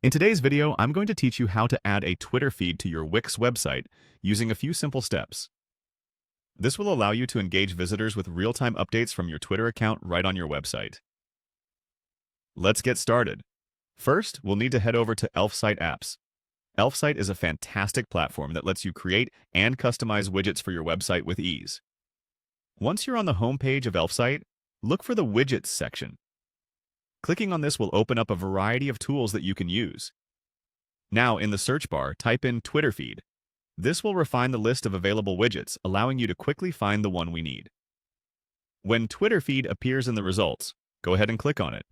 In today's video, I'm going to teach you how to add a Twitter feed to your Wix website using a few simple steps. This will allow you to engage visitors with real-time updates from your Twitter account right on your website. Let's get started. First, we'll need to head over to Elfsight Apps. Elfsight is a fantastic platform that lets you create and customize widgets for your website with ease. Once you're on the home page of Elfsight, look for the Widgets section. Clicking on this will open up a variety of tools that you can use. Now, in the search bar, type in Twitter feed. This will refine the list of available widgets, allowing you to quickly find the one we need. When Twitter feed appears in the results, go ahead and click on it.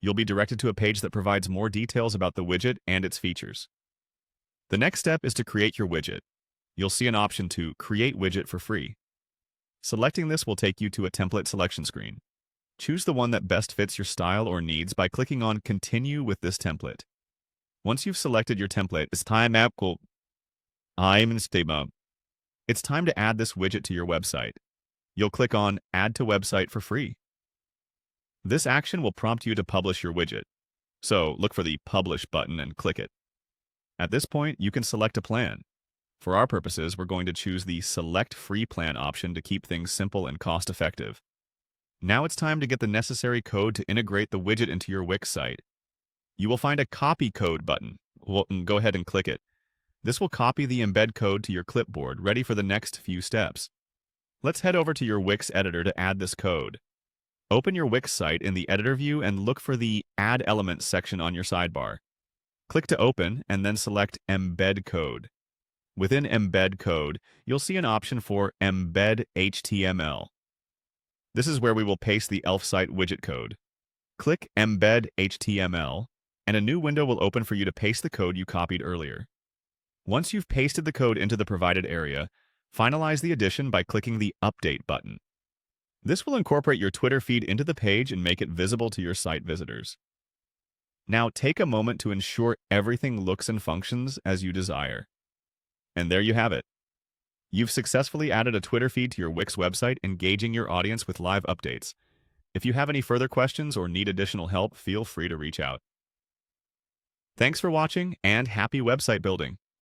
You'll be directed to a page that provides more details about the widget and its features. The next step is to create your widget. You'll see an option to Create Widget for free. Selecting this will take you to a template selection screen. Choose the one that best fits your style or needs by clicking on Continue with this template. Once you've selected your template, it's time to add this widget to your website. You'll click on Add to Website for free. This action will prompt you to publish your widget. So look for the Publish button and click it. At this point, you can select a plan. For our purposes, we're going to choose the Select Free Plan option to keep things simple and cost-effective. Now it's time to get the necessary code to integrate the widget into your Wix site. You will find a Copy Code button. Go ahead and click it. This will copy the embed code to your clipboard, ready for the next few steps. Let's head over to your Wix editor to add this code. Open your Wix site in the editor view and look for the Add Elements section on your sidebar. Click to open and then select Embed Code. Within Embed Code, you'll see an option for Embed HTML. This is where we will paste the Elfsight widget code. Click Embed HTML, and a new window will open for you to paste the code you copied earlier. Once you've pasted the code into the provided area, finalize the addition by clicking the Update button. This will incorporate your Twitter feed into the page and make it visible to your site visitors. Now take a moment to ensure everything looks and functions as you desire. And there you have it. You've successfully added a Twitter feed to your Wix website, engaging your audience with live updates. If you have any further questions or need additional help, feel free to reach out. Thanks for watching, and happy website building!